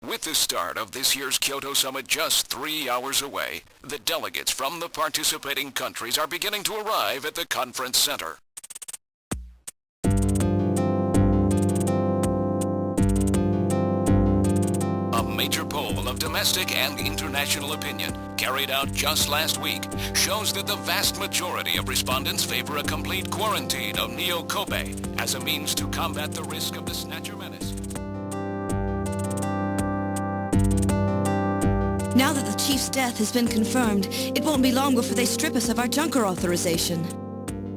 With the start of this year's Kyoto Summit just 3 hours away, the delegates from the participating countries are beginning to arrive at the conference center. A major poll of domestic and international opinion, carried out just last week, shows that the vast majority of respondents favor a complete quarantine of Neo-Kobe as a means to combat the risk of the Snatcher menace. Now that the Chief's death has been confirmed, it won't be long before they strip us of our junker authorization.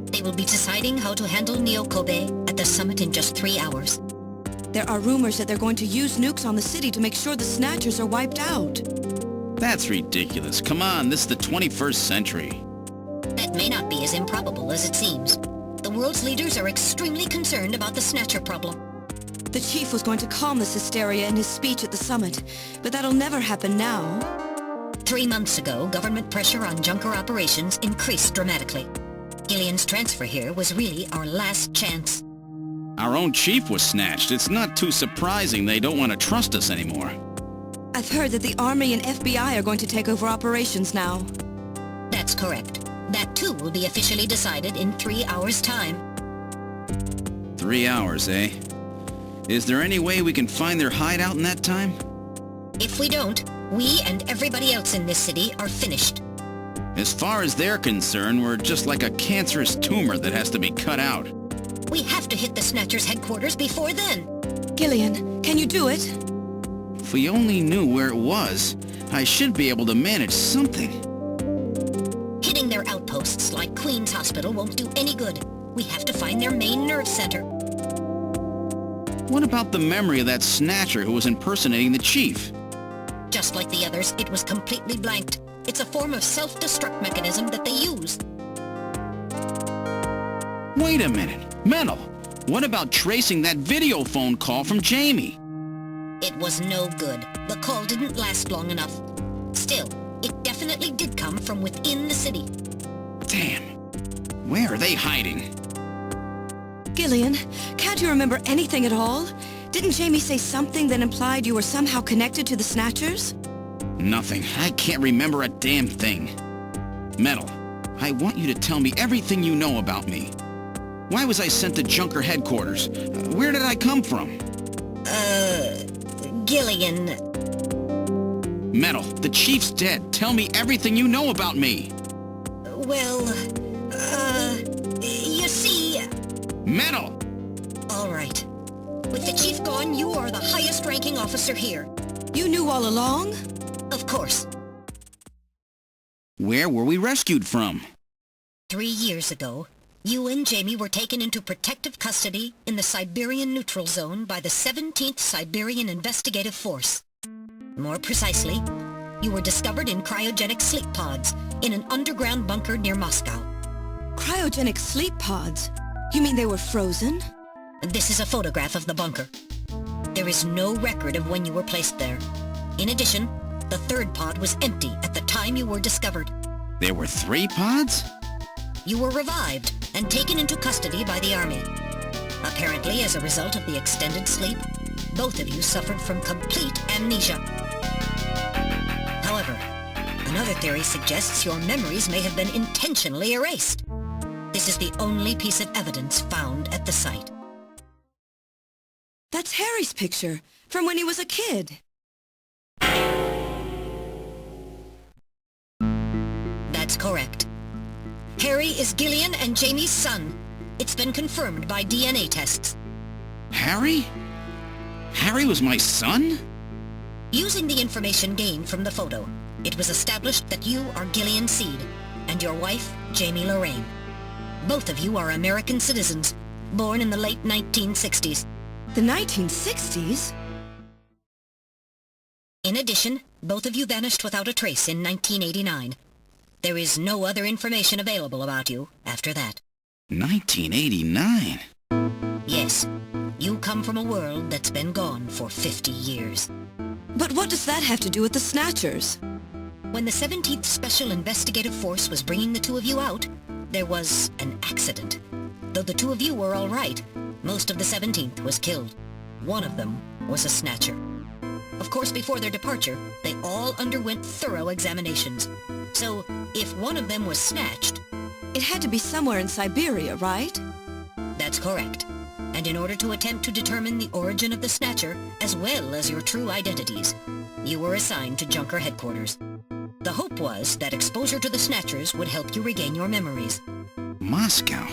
They will be deciding how to handle Neo-Kobe at the summit in just 3 hours. There are rumors that they're going to use nukes on the city to make sure the Snatchers are wiped out. That's ridiculous. Come on, this is the 21st century. That may not be as improbable as it seems. The world's leaders are extremely concerned about the Snatcher problem. The Chief was going to calm this hysteria in his speech at the summit, but that'll never happen now. 3 months ago, government pressure on junker operations increased dramatically. Gillian's transfer here was really our last chance. Our own chief was snatched. It's not too surprising they don't want to trust us anymore. I've heard that the Army and FBI are going to take over operations now. That's correct. That too will be officially decided in 3 hours' time. 3 hours, eh? Is there any way we can find their hideout in that time? If we don't, we and everybody else in this city are finished. As far as they're concerned, we're just like a cancerous tumor that has to be cut out. We have to hit the Snatcher's headquarters before then. Gillian, can you do it? If we only knew where it was, I should be able to manage something. Hitting their outposts like Queen's Hospital won't do any good. We have to find their main nerve center. What about the memory of that Snatcher who was impersonating the chief? Just like the others, it was completely blanked. It's a form of self-destruct mechanism that they use. Wait a minute. Mental. What about tracing that video phone call from Jamie? It was no good. The call didn't last long enough. Still, it definitely did come from within the city. Damn. Where are they hiding? Gillian, can't you remember anything at all? Didn't Jamie say something that implied you were somehow connected to the Snatchers? Nothing. I can't remember a damn thing. Metal, I want you to tell me everything you know about me. Why was I sent to Junker headquarters? Where did I come from? Gillian... Metal, the chief's dead. Tell me everything you know about me. Well, you see... Metal! All right. With the chief gone, you are the highest-ranking officer here. You knew all along? Of course. Where were we rescued from? 3 years ago, you and Jamie were taken into protective custody in the Siberian Neutral Zone by the 17th Siberian Investigative Force. More precisely, you were discovered in cryogenic sleep pods in an underground bunker near Moscow. Cryogenic sleep pods? You mean they were frozen? This is a photograph of the bunker. There is no record of when you were placed there. In addition, the third pod was empty at the time you were discovered. There were 3 pods? You were revived and taken into custody by the Army. Apparently, as a result of the extended sleep, both of you suffered from complete amnesia. However, another theory suggests your memories may have been intentionally erased. This is the only piece of evidence found at the site. That's Harry's picture, from when he was a kid. That's correct. Harry is Gillian and Jamie's son. It's been confirmed by DNA tests. Harry? Harry was my son? Using the information gained from the photo, it was established that you are Gillian Seed, and your wife, Jamie Lorraine. Both of you are American citizens, born in the late 1960s. The 1960s? In addition, both of you vanished without a trace in 1989. There is no other information available about you after that. 1989? Yes. You come from a world that's been gone for 50 years. But what does that have to do with the Snatchers? When the 17th Special Investigative Force was bringing the two of you out, there was an accident. Though the two of you were all right, most of the 17th was killed. One of them was a Snatcher. Of course, before their departure, they all underwent thorough examinations. So, if one of them was snatched... It had to be somewhere in Siberia, right? That's correct. And in order to attempt to determine the origin of the Snatcher, as well as your true identities, you were assigned to Junker headquarters. The hope was that exposure to the Snatchers would help you regain your memories. Moscow?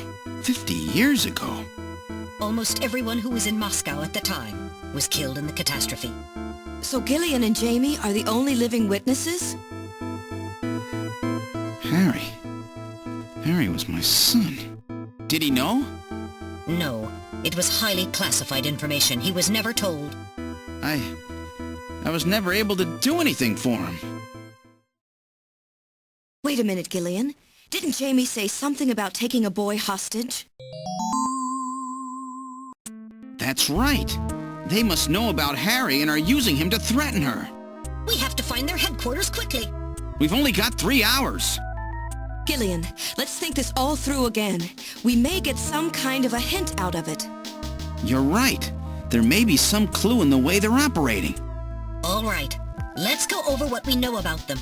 50 years ago? Almost everyone who was in Moscow at the time was killed in the catastrophe. So Gillian and Jamie are the only living witnesses? Harry. Harry was my son. Did he know? No. It was highly classified information. He was never told. I was never able to do anything for him. Wait a minute, Gillian. Didn't Jamie say something about taking a boy hostage? That's right. They must know about Harry and are using him to threaten her. We have to find their headquarters quickly. We've only got 3 hours. Gillian, let's think this all through again. We may get some kind of a hint out of it. You're right. There may be some clue in the way they're operating. All right. Let's go over what we know about them.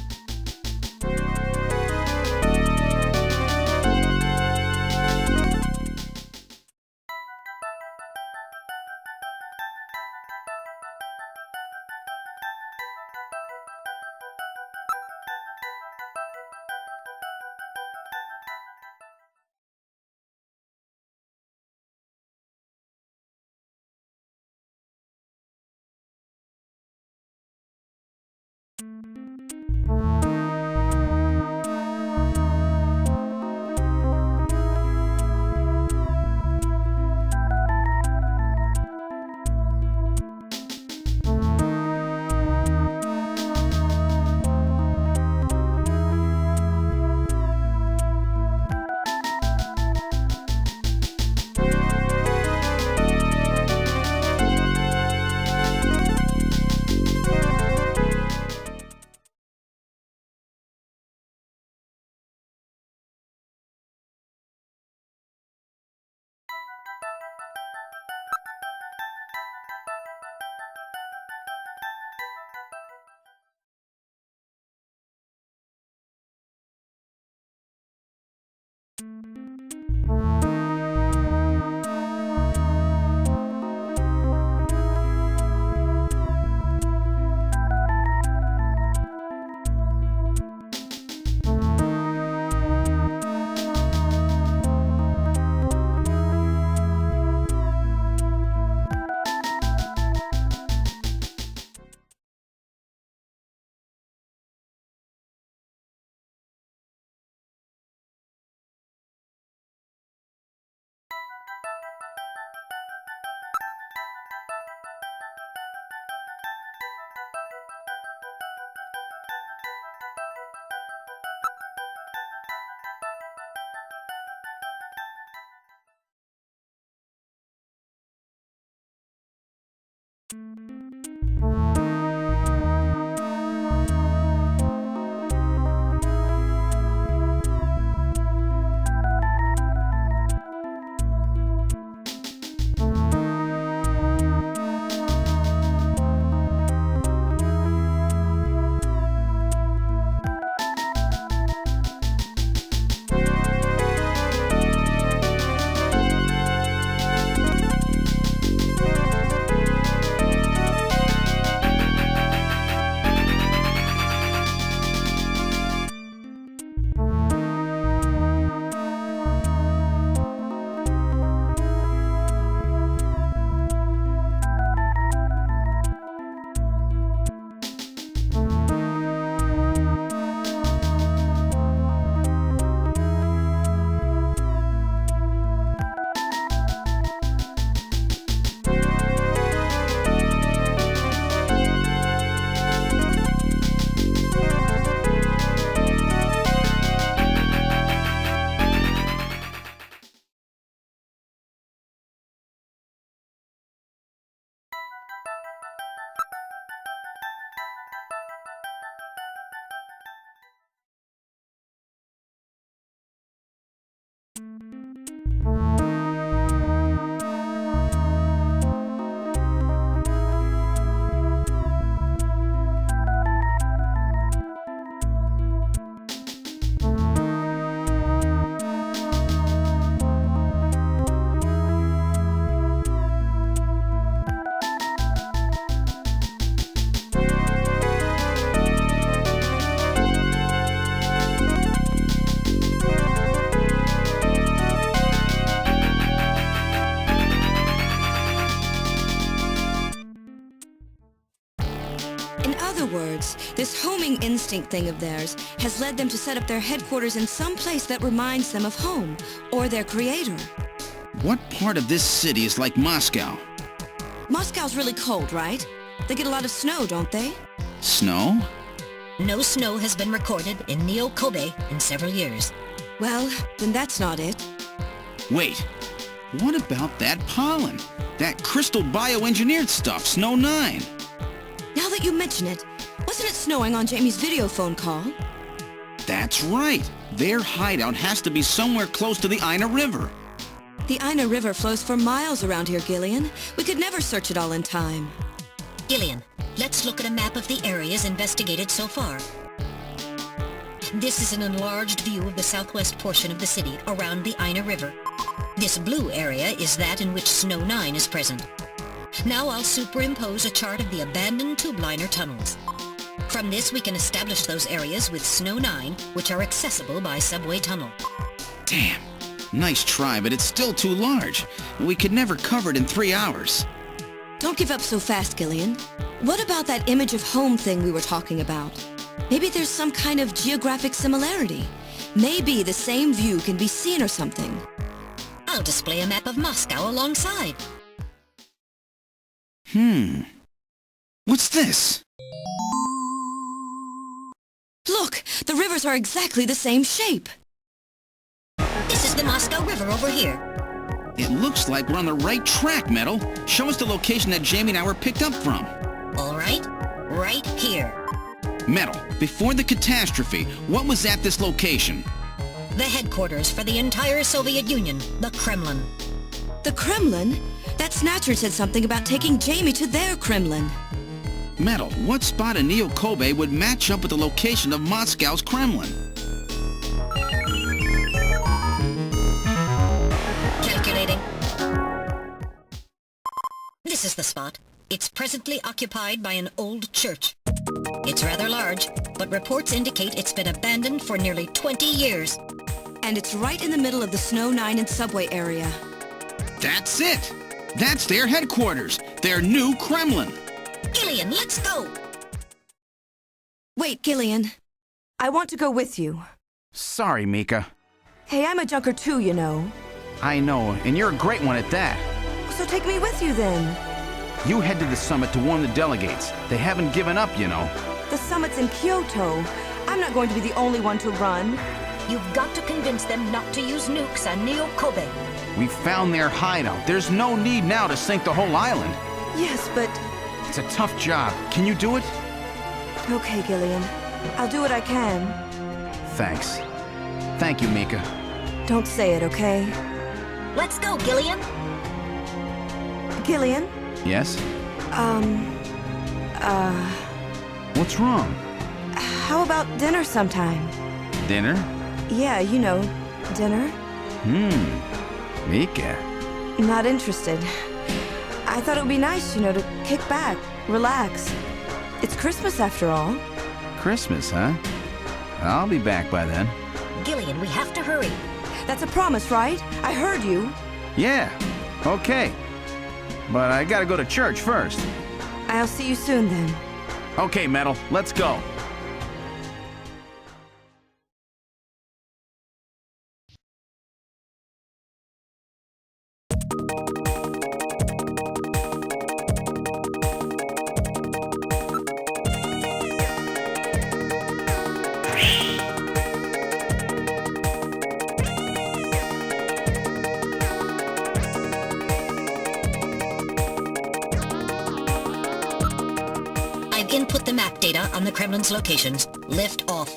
other words, this homing instinct thing of theirs has led them to set up their headquarters in some place that reminds them of home, or their creator. What part of this city is like Moscow? Moscow's really cold, right? They get a lot of snow, don't they? Snow? No snow has been recorded in Neo-Kobe in several years. Well, then that's not it. Wait, what about that pollen? That crystal bioengineered stuff, Snow 9? Now that you mention it, wasn't it snowing on Jamie's video phone call? That's right. Their hideout has to be somewhere close to the Ina River. The Ina River flows for miles around here, Gillian. We could never search it all in time. Gillian, let's look at a map of the areas investigated so far. This is an enlarged view of the southwest portion of the city around the Ina River. This blue area is that in which Snow 9 is present. Now I'll superimpose a chart of the abandoned tube liner tunnels. From this we can establish those areas with Snow 9, which are accessible by subway tunnel. Damn. Nice try, but it's still too large. We could never cover it in 3 hours. Don't give up so fast, Gillian. What about that image of home thing we were talking about? Maybe there's some kind of geographic similarity. Maybe the same view can be seen or something. I'll display a map of Moscow alongside. What's this? Look! The rivers are exactly the same shape! This is the Moscow River over here. It looks like we're on the right track, Metal. Show us the location that Jamie and I were picked up from. All right, right here. Metal, before the catastrophe, what was at this location? The headquarters for the entire Soviet Union, the Kremlin. The Kremlin? That Snatcher said something about taking Jamie to their Kremlin. Metal, what spot in Neo-Kobe would match up with the location of Moscow's Kremlin? Calculating. This is the spot. It's presently occupied by an old church. It's rather large, but reports indicate it's been abandoned for nearly 20 years. And it's right in the middle of the Snow 9 and subway area. That's it! That's their headquarters! Their new Kremlin! Gillian, let's go! Wait, Gillian. I want to go with you. Sorry, Mika. Hey, I'm a junker too, you know. I know, and you're a great one at that. So take me with you then. You head to the summit to warn the delegates. They haven't given up, you know. The summit's in Kyoto. I'm not going to be the only one to run. You've got to convince them not to use nukes on Neo-Kobe. We found their hideout. There's no need now to sink the whole island. Yes, but... It's a tough job. Can you do it? Okay, Gillian. I'll do what I can. Thanks. Thank you, Mika. Don't say it, okay? Let's go, Gillian! Gillian? Yes? What's wrong? How about dinner sometime? Dinner? Yeah, you know, dinner. Mika. Not interested. I thought it would be nice, you know, to kick back, relax. It's Christmas after all. Christmas, huh? I'll be back by then. Gillian, we have to hurry. That's a promise, right? I heard you. Yeah, okay. But I gotta go to church first. I'll see you soon then. Okay, Metal, let's go. I've input the map data on the Kremlin's locations. Lift off.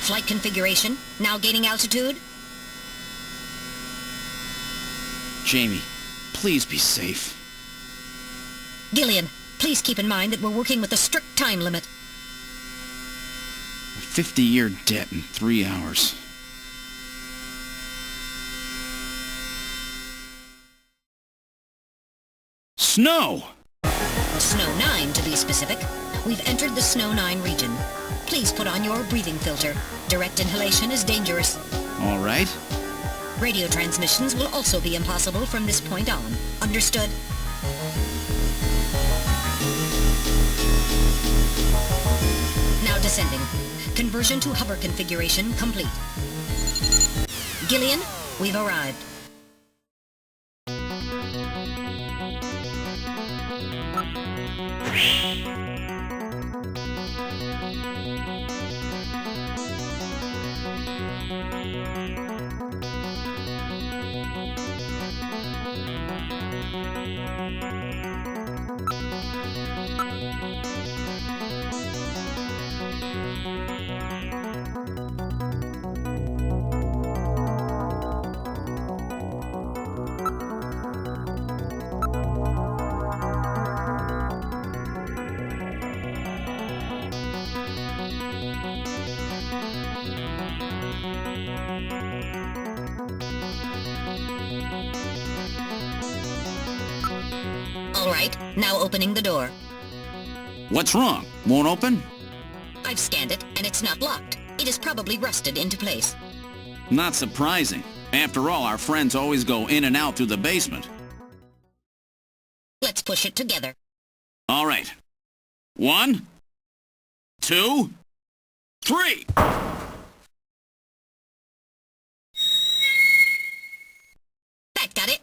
Flight configuration, now gaining altitude. Jamie, please be safe. Gillian, please keep in mind that we're working with a strict time limit. A 50-year debt in 3 hours. Snow! Snow 9, to be specific. We've entered the Snow 9 region. Please put on your breathing filter. Direct inhalation is dangerous. All right. Radio transmissions will also be impossible from this point on. Understood? Now descending. Conversion to hover configuration complete. Gillian, we've arrived. All right, now opening the door. What's wrong? Won't open? I've scanned it, and it's not locked. It is probably rusted into place. Not surprising. After all, our friends always go in and out through the basement. Let's push it together. All right. 1, 2, 3! That got it.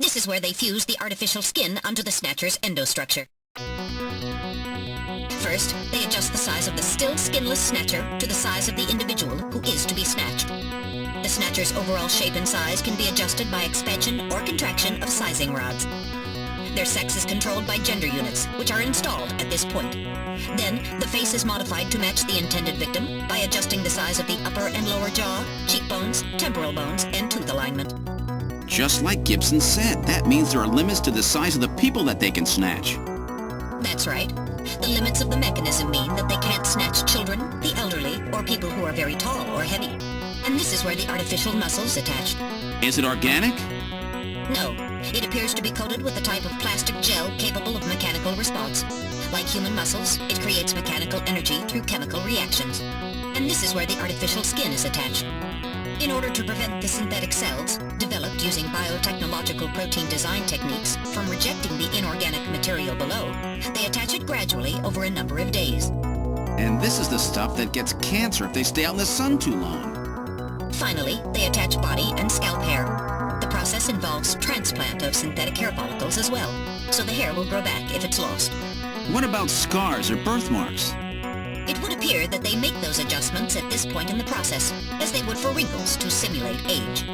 This is where they fuse the artificial skin onto the Snatcher's endostructure. First, they adjust the size of the still skinless Snatcher to the size of the individual who is to be snatched. The Snatcher's overall shape and size can be adjusted by expansion or contraction of sizing rods. Their sex is controlled by gender units, which are installed at this point. Then, the face is modified to match the intended victim by adjusting the size of the upper and lower jaw, cheekbones, temporal bones, and tooth alignment. Just like Gibson said, that means there are limits to the size of the people that they can snatch. That's right. The limits of the mechanism mean that they can't snatch children, the elderly, or people who are very tall or heavy. And this is where the artificial muscle's attached. Is it organic? No. It appears to be coated with a type of plastic gel capable of mechanical response. Like human muscles, it creates mechanical energy through chemical reactions. And this is where the artificial skin is attached. In order to prevent the synthetic cells, developed using biotechnological protein design techniques, from rejecting the inorganic material below, they attach it gradually over a number of days. And this is the stuff that gets cancer if they stay out in the sun too long. Finally, they attach body and scalp hair. The process involves transplant of synthetic hair follicles as well, so the hair will grow back if it's lost. What about scars or birthmarks? It would appear that they make those adjustments at this point in the process, as they would for wrinkles to simulate age.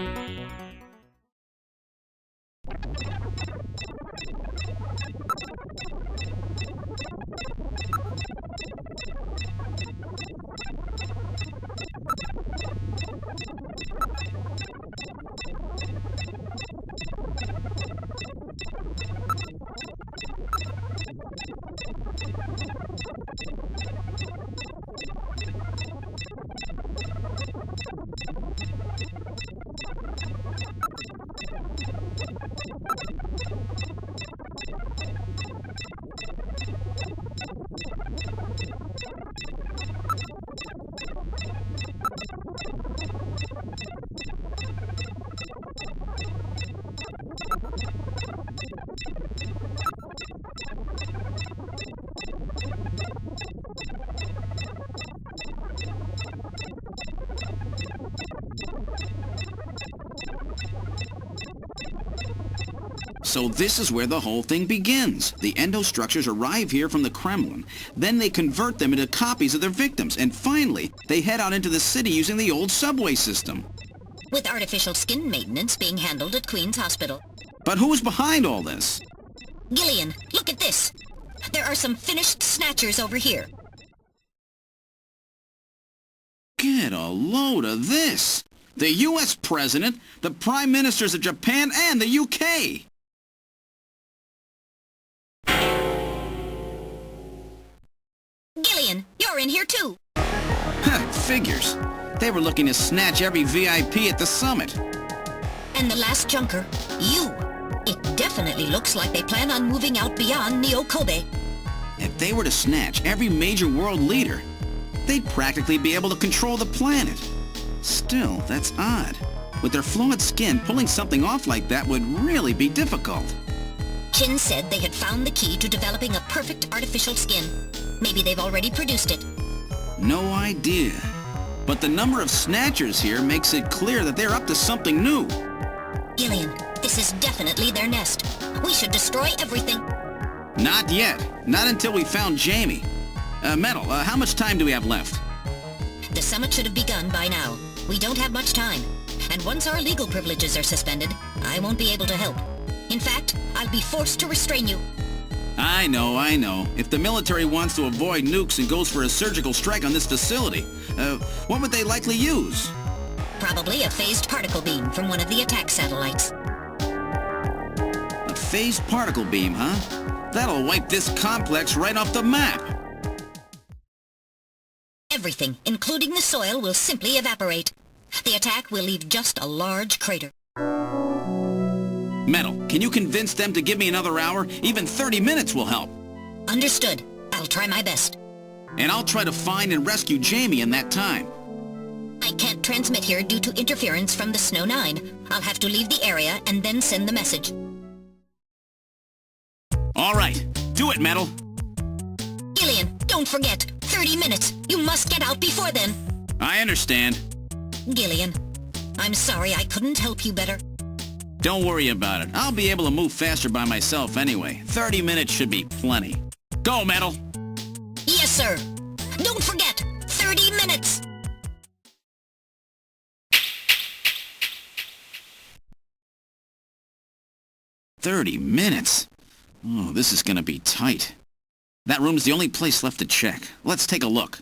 So this is where the whole thing begins. The endostructures arrive here from the Kremlin. Then they convert them into copies of their victims. And finally, they head out into the city using the old subway system. With artificial skin maintenance being handled at Queen's Hospital. But who's behind all this? Gillian, look at this. There are some finished Snatchers over here. Get a load of this. The U.S. President, the Prime Ministers of Japan, and the U.K. Gillian, you're in here too. Figures. They were looking to snatch every VIP at the summit. And the last junker, you. It definitely looks like they plan on moving out beyond Neo-Kobe. If they were to snatch every major world leader, they'd practically be able to control the planet. Still, that's odd. With their flawed skin, pulling something off like that would really be difficult. Chin said they had found the key to developing a perfect artificial skin. Maybe they've already produced it. No idea. But the number of Snatchers here makes it clear that they're up to something new. Gillian, this is definitely their nest. We should destroy everything. Not yet. Not until we found Jamie. Metal, how much time do we have left? The summit should have begun by now. We don't have much time. And once our legal privileges are suspended, I won't be able to help. In fact, I'll be forced to restrain you. I know. If the military wants to avoid nukes and goes for a surgical strike on this facility, what would they likely use? Probably a phased particle beam from one of the attack satellites. A phased particle beam, huh? That'll wipe this complex right off the map. Everything, including the soil, will simply evaporate. The attack will leave just a large crater. Metal, can you convince them to give me another hour? Even 30 minutes will help. Understood. I'll try my best. And I'll try to find and rescue Jamie in that time. I can't transmit here due to interference from the Snow 9. I'll have to leave the area and then send the message. All right. Do it, Metal. Gillian, don't forget. 30 minutes. You must get out before then. I understand. Gillian, I'm sorry I couldn't help you better. Don't worry about it. I'll be able to move faster by myself anyway. 30 minutes should be plenty. Go, Metal! Yes, sir. Don't forget, 30 minutes. "30 minutes? Oh, this is gonna be tight. That room's the only place left to check. Let's take a look.